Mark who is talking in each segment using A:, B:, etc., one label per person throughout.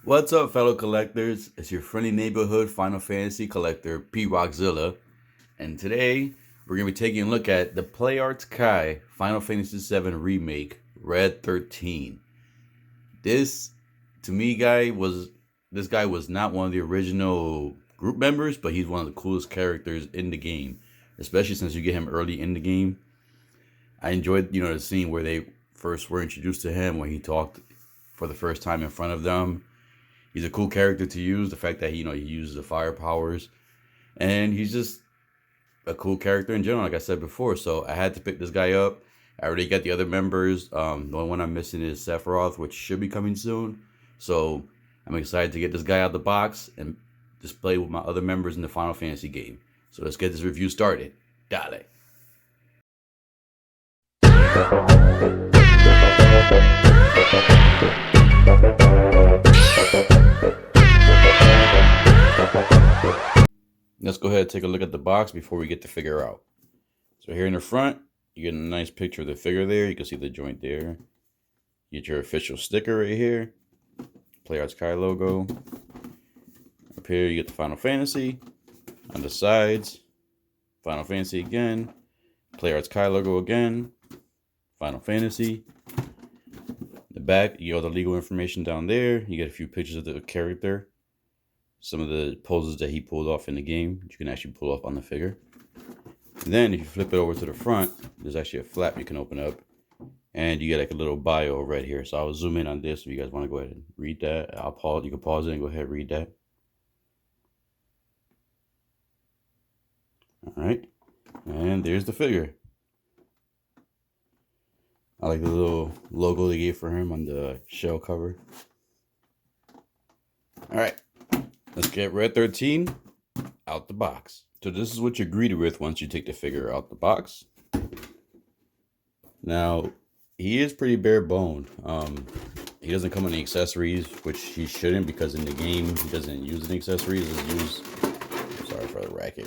A: What's up, fellow collectors? It's your friendly neighborhood Final Fantasy collector, P Rockzilla, and today we're gonna be taking a look at the Play Arts Kai Final Fantasy VII Remake, Red 13. This, to me, this guy was not one of the original group members, but he's one of the coolest characters in the game, especially since you get him early in the game. I enjoyed, the scene where they first were introduced to him, when he talked for the first time in front of them. He's a cool character to use. The fact that he uses the fire powers, and he's just a cool character in general. Like I said before, so I had to pick this guy up. I already got the other members. The only one I'm missing is Sephiroth, which should be coming soon. So I'm excited to get this guy out of the box and display with my other members in the Final Fantasy game. So let's get this review started. Dale. Let's go ahead and take a look at the box before we get the figure out. So here in the front, you get a nice picture of the figure there. You can see the joint there. You get your official sticker right here. Play Arts Kai logo. Up here, you get the Final Fantasy. On the sides, Final Fantasy again. Play Arts Kai logo again. Final Fantasy. The back, you get all the legal information down there. You get a few pictures of the character. Some of the poses that he pulled off in the game, you can actually pull off on the figure. And then if you flip it over to the front, there's actually a flap you can open up, and you get like a little bio right here. So I'll zoom in on this if you guys want to go ahead and read that. I'll pause. You can pause it and go ahead and read that. All right, and there's the figure. I like the little logo they gave for him on the shell cover. All right. Let's get Red 13 out the box. So this is what you're greeted with once you take the figure out the box. Now, he is pretty bare boned. He doesn't come with any accessories, which he shouldn't, because in the game he doesn't use any accessories. Sorry for the racket.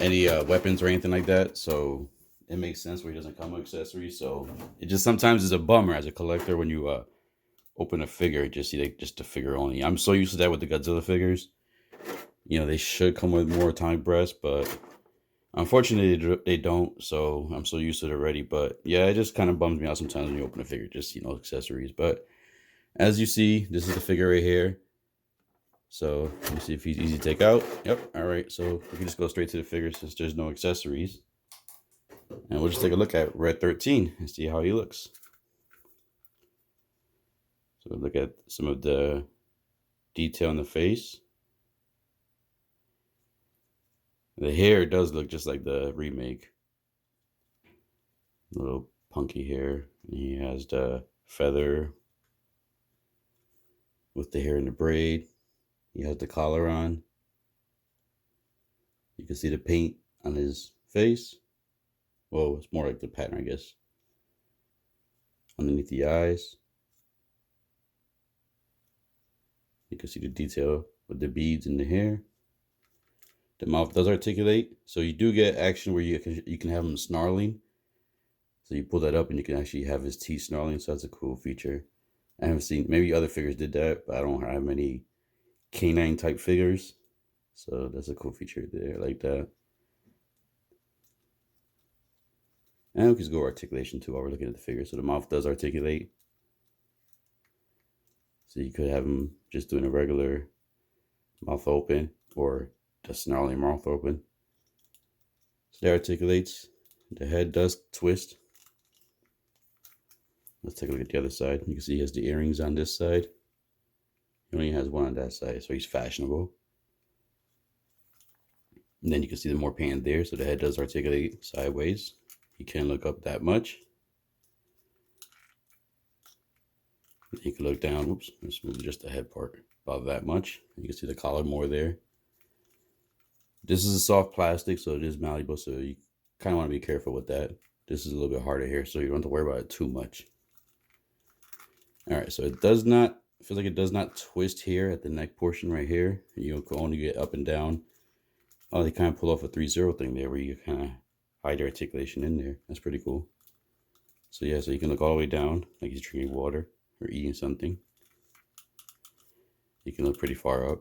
A: Any weapons or anything like that. So it makes sense where he doesn't come with accessories. So it just sometimes is a bummer as a collector when you open a figure, just see just the figure only. I'm so used to that with the Godzilla figures. They should come with more atomic breasts, but unfortunately they don't. So I'm so used to it already. But yeah, it just kind of bums me out sometimes when you open a figure, just accessories. But as you see, this is the figure right here. So let me see if he's easy to take out. Yep. All right. So we can just go straight to the figure since there's no accessories, and we'll just take a look at Red 13 and see how he looks. So look at some of the detail in the face. The hair does look just like the remake. A little punky hair. He has the feather with the hair in the braid. He has the collar on. You can see the paint on his face. Well, it's more like the pattern, I guess. Underneath the eyes. You can see the detail with the beads in the hair. The mouth does articulate, so you do get action where you can have him snarling. So you pull that up and you can actually have his teeth snarling, so that's a cool feature. I haven't seen, maybe other figures did that, but I don't have many canine type figures. So that's a cool feature there, like that. And we can just go articulation too while we're looking at the figure. So the mouth does articulate. So you could have him just doing a regular mouth open or just snarling mouth open. So that articulates. The head does twist. Let's take a look at the other side. You can see he has the earrings on this side. He only has one on that side, so he's fashionable. And then you can see the more paint there, so the head does articulate sideways. He can't look up that much. You can look down. Oops, let's move just the head part about that much. You can see the collar more there. This is a soft plastic, so it is malleable, so you kind of want to be careful with that. This is a little bit harder here, so you don't have to worry about it too much. All right, so it does not, I feel like it does not twist here at the neck portion right here. You can only get up and down. Oh, they kind of pull off a 3-0 thing there where you kind of hide the articulation in there. That's pretty cool. So yeah, so you can look all the way down like he's drinking water or eating something. You can look pretty far up.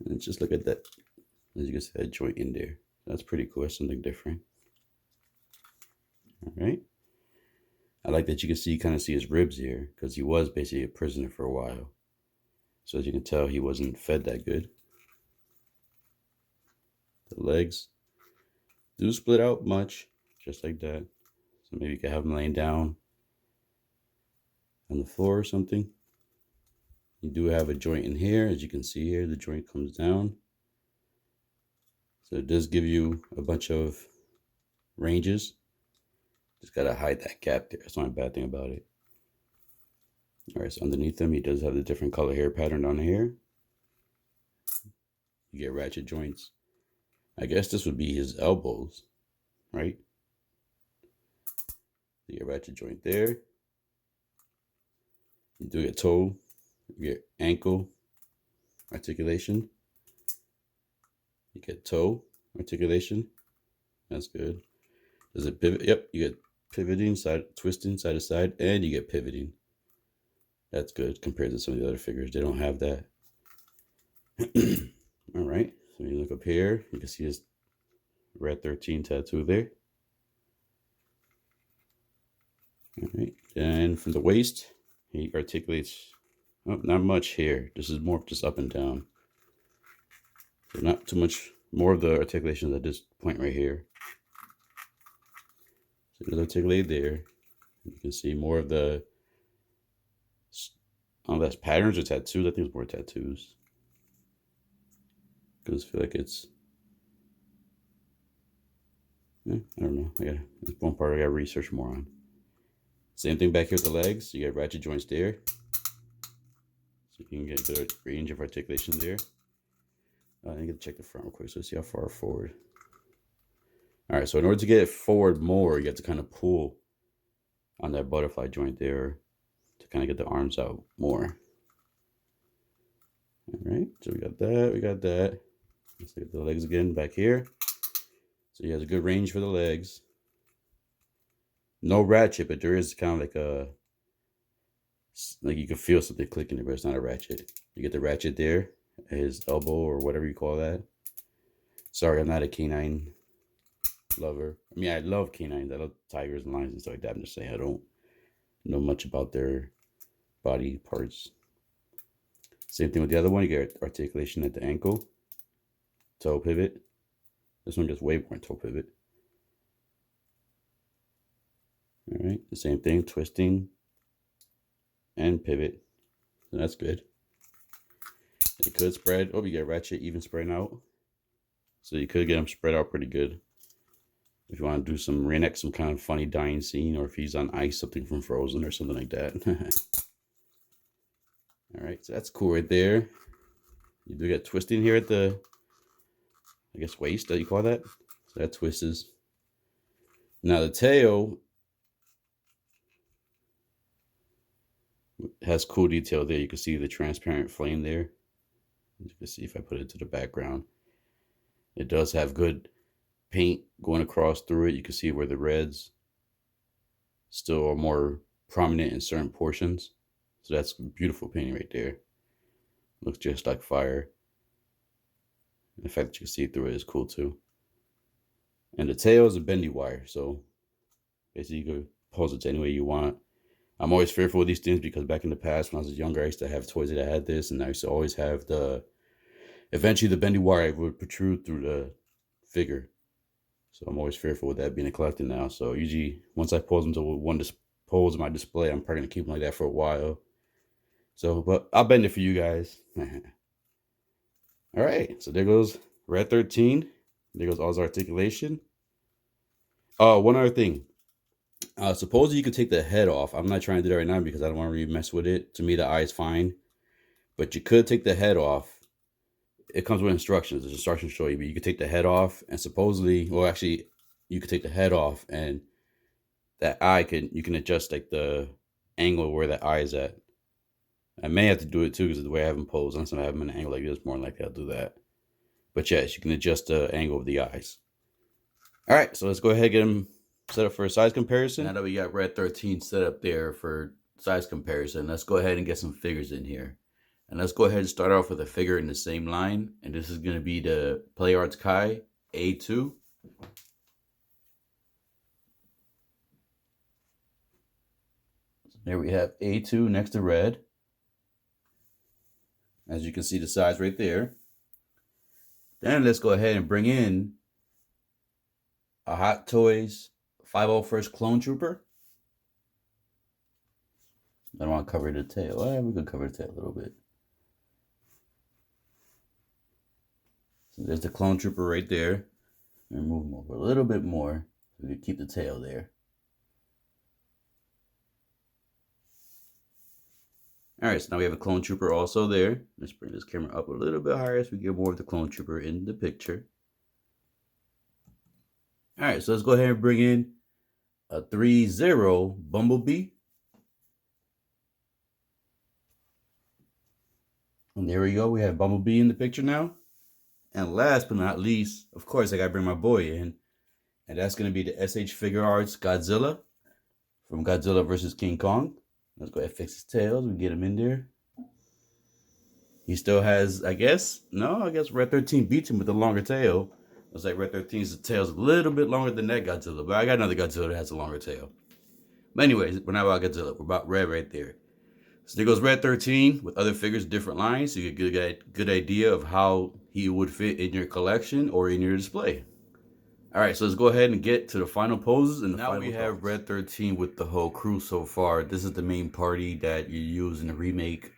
A: And just look at that. As you can see, that joint in there. That's pretty cool. That's something different. All right. I like that you can see, kind of see his ribs here, because he was basically a prisoner for a while. So as you can tell, he wasn't fed that good. The legs do split out much, just like that. So maybe you could have him laying down on the floor or something. You do have a joint in here. As you can see here, the joint comes down. So it does give you a bunch of ranges. Just gotta hide that gap there. That's not a bad thing about it. All right, so underneath him, he does have the different color hair pattern on here. You get ratchet joints. I guess this would be his elbows, right? You get ratchet joint there. You do get toe, you get ankle articulation. You get toe articulation. That's good. Does it pivot? Yep, you get pivoting, twisting side to side, and you get pivoting. That's good compared to some of the other figures. They don't have that. All right, so you look up here, you can see his Red 13 tattoo there. All right, and from the waist, he articulates, oh, not much here. This is more just up and down. So not too much more of the articulations at this point right here. So it's articulated there. You can see more of the, that's patterns or tattoos. I think it's more tattoos. Because I feel like it's, I don't know. It's one part I gotta research more on. Same thing back here with the legs. You get ratchet joints there. So you can get a good range of articulation there. I need to check the front real quick so see how far forward. All right, so in order to get it forward more, you have to kind of pull on that butterfly joint there to kind of get the arms out more. All right, so we got that. Let's look at the legs again back here. So he has a good range for the legs. No ratchet, but there is kind of like you can feel something clicking there, but it's not a ratchet. You get the ratchet there, his elbow or whatever you call that. Sorry, I'm not a canine lover. I mean, I love canines. I love tigers and lions and stuff like that. I'm just saying I don't know much about their body parts. Same thing with the other one. You get articulation at the ankle, toe pivot. This one gets way more toe pivot. All right, the same thing, twisting and pivot. So that's good. It could spread. Oh, you get ratchet even spreading out. So you could get them spread out pretty good. If you want to do some reenact some kind of funny dying scene, or if he's on ice, something from Frozen or something like that. All right, so that's cool right there. You do get twisting here at the, I guess, waist, that you call that. So that twists. Now the tail has cool detail there. You can see the transparent flame there. You can see if I put it to the background. It does have good paint going across through it. You can see where the reds still are more prominent in certain portions. So that's beautiful painting right there. Looks just like fire. And the fact that you can see through it is cool too. And the tail is a bendy wire, so basically you can pose it any way you want. I'm always fearful of these things because back in the past when I was younger, I used to have toys that had this, and I used to always have eventually the bendy wire would protrude through the figure. So I'm always fearful with that being a collector now. So usually once I pose them to one pose in my display, I'm probably gonna keep them like that for a while. So, but I'll bend it for you guys. All right, so there goes Red 13. There goes Oz Articulation. One other thing. Supposedly you could take the head off. I'm not trying to do that right now because I don't want to really mess with it. To me, the eye is fine. But you could take the head off. It comes with instructions. There's instructions show you, but you could take the head off and supposedly, well, actually, you could take the head off and that eye you can adjust like the angle where that eye is at. I may have to do it too because of the way I have them posed. Unless I have them in an angle like this, more likely I'll do that. But yes, you can adjust the angle of the eyes. All right, so let's go ahead and get them set up for a size comparison. Now that we got Red 13 set up there for size comparison, let's go ahead and get some figures in here. And let's go ahead and start off with a figure in the same line. And this is going to be the Play Arts Kai A2. So there we have A2 next to red. As you can see the size right there. Then let's go ahead and bring in a Hot Toys 501st Clone Trooper. I don't want to cover the tail. Well, we could cover the tail a little bit. So there's the Clone Trooper right there. And move him over a little bit more so we can keep the tail there. Alright, so now we have a Clone Trooper also there. Let's bring this camera up a little bit higher so we get more of the Clone Trooper in the picture. Alright, so let's go ahead and bring in a 3-0 Bumblebee. And there we go, we have Bumblebee in the picture now. And last but not least, of course, I gotta bring my boy in. And that's gonna be the SH Figure Arts Godzilla from Godzilla vs. King Kong. Let's go ahead and fix his tails. We get him in there. He still has, I guess Red 13 beats him with a longer tail. Looks like Red 13's tail's a little bit longer than that Godzilla, but I got another Godzilla that has a longer tail. But anyways, we're not about Godzilla. We're about Red right there. So there goes Red 13 with other figures, different lines, so you get a good idea of how he would fit in your collection or in your display. All right, so let's go ahead and get to the final poses. And now we have Red 13 with the whole crew so far. This is the main party that you use in the remake.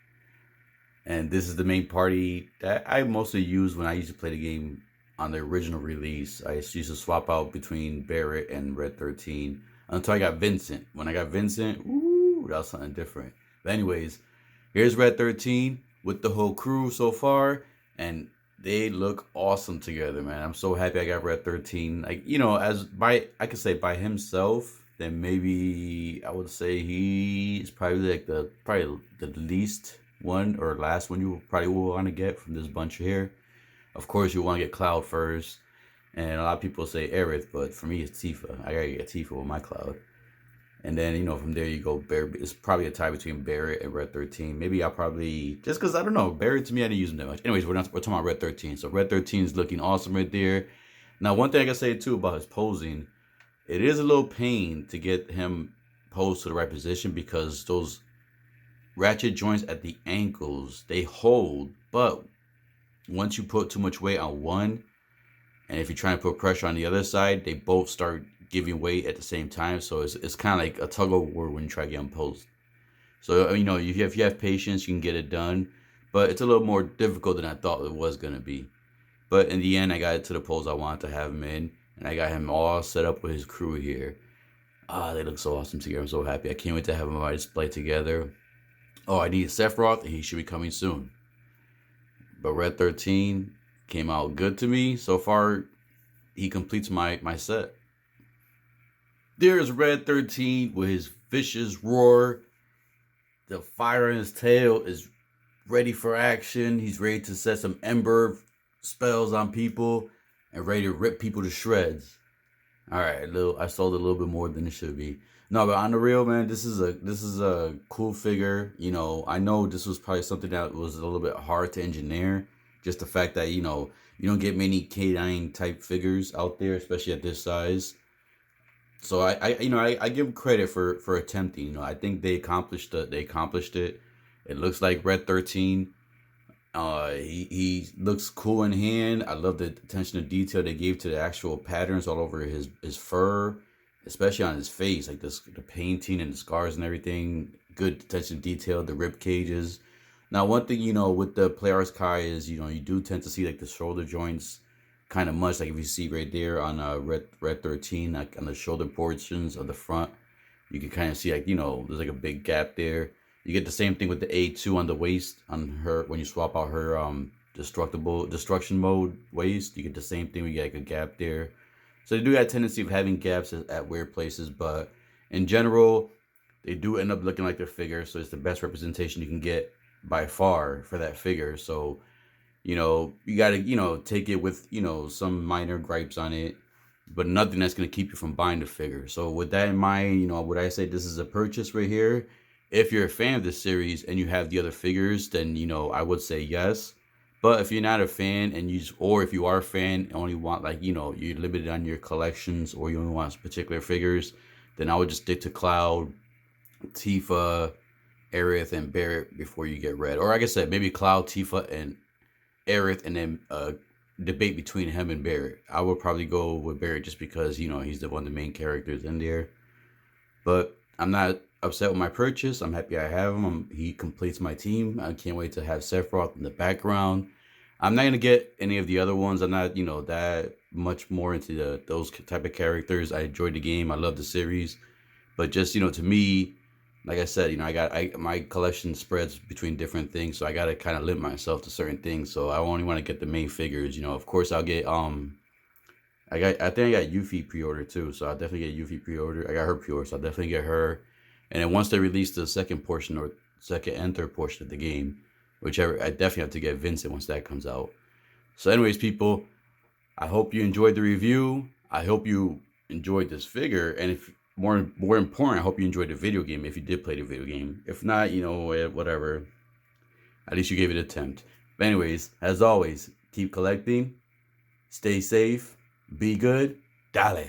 A: And this is the main party that I mostly use when I used to play the game on the original release. I used to swap out between Barrett and Red 13 until I got Vincent. When I got Vincent, ooh, that was something different. But anyways, here's Red 13 with the whole crew so far. And they look awesome together, man. I'm so happy I got Red 13. Like, you know, I could say by himself, then maybe I would say he is probably like the least one or last one you probably will want to get from this bunch here. Of course, you want to get Cloud first. And a lot of people say Aerith, but for me, it's Tifa. I gotta get Tifa with my Cloud. And then, you know, from there you go, Barrett. It's probably a tie between Barrett and Red 13. Maybe I'll probably, just because, I don't know, Barrett to me, I didn't use him that much. Anyways, we're talking about Red 13. So Red 13 is looking awesome right there. Now, one thing I can say, too, about his posing, it is a little pain to get him posed to the right position because those ratchet joints at the ankles, they hold. But once you put too much weight on one, and if you're trying to put pressure on the other side, they both start giving weight at the same time, so it's kind of like a tug of war when you try to get them posed. So, you know, if you have patience, you can get it done, but it's a little more difficult than I thought it was gonna be. But in the end, I got it to the pose I wanted to have him in, and I got him all set up with his crew here. They look so awesome together. I'm so happy. I can't wait to have them on my display together. Oh, I need Sephiroth, and he should be coming soon. But Red 13 came out good to me so far. He completes my set. There's Red 13 with his vicious roar. The fire in his tail is ready for action. He's ready to set some ember spells on people and ready to rip people to shreds. All right, I sold a little bit more than it should be. No, but on the real, man, this is a cool figure. You know, I know this was probably something that was a little bit hard to engineer. Just the fact that, you know, you don't get many K9 type figures out there, especially at this size. So I give credit for attempting. You know, I think they accomplished it. It looks like Red 13. He looks cool in hand. I love the attention to detail they gave to the actual patterns all over his fur, especially on his face, like the painting and the scars and everything. Good attention to detail, the rib cages. Now, one thing, you know, with the Play Arts Kai is, you know, you do tend to see like the shoulder joints kind of much, like if you see right there on Red 13, like on the shoulder portions of the front, you can kind of see, like, you know, there's like a big gap there. You get the same thing with the A2 on the waist on her when you swap out her destruction mode waist. You get the same thing. You get like a gap there. So they do have a tendency of having gaps at weird places, but in general, they do end up looking like their figure. So it's the best representation you can get by far for that figure. So, you know, you got to, you know, take it with, you know, some minor gripes on it, but nothing that's going to keep you from buying the figure. So with that in mind, you know, would I say this is a purchase right here? If you're a fan of this series and you have the other figures, then I would say yes. But if you're not a fan and or if you are a fan and only want you're limited on your collections or you only want particular figures, then I would just stick to Cloud, Tifa, Aerith, and Barrett before you get Red. Or like I said, maybe Cloud, Tifa, and Aerith, and then debate between him and Barrett. I would probably go with Barrett just because he's the one of the main characters in there. But I'm not upset with my purchase. I'm happy I have him. He completes my team. I can't wait to have Sephiroth in the background. I'm not gonna get any of the other ones. I'm not, that much more into those type of characters. I enjoyed the game. I love the series, but just to me, like I said, my collection spreads between different things, so I gotta kind of limit myself to certain things. So I only want to get the main figures. Of course, I'll get I think I got Yuffie pre-order too, so I'll definitely get Yuffie pre-order. I got her pre-order, so I'll definitely get her. And then once they release the second portion or second and third portion of the game, whichever, I definitely have to get Vincent once that comes out. So anyways, people, I hope you enjoyed the review. I hope you enjoyed this figure, and if more important, I hope you enjoyed the video game if you did play the video game. If not, whatever. At least you gave it an attempt. But anyways, as always, keep collecting, stay safe, be good, dale.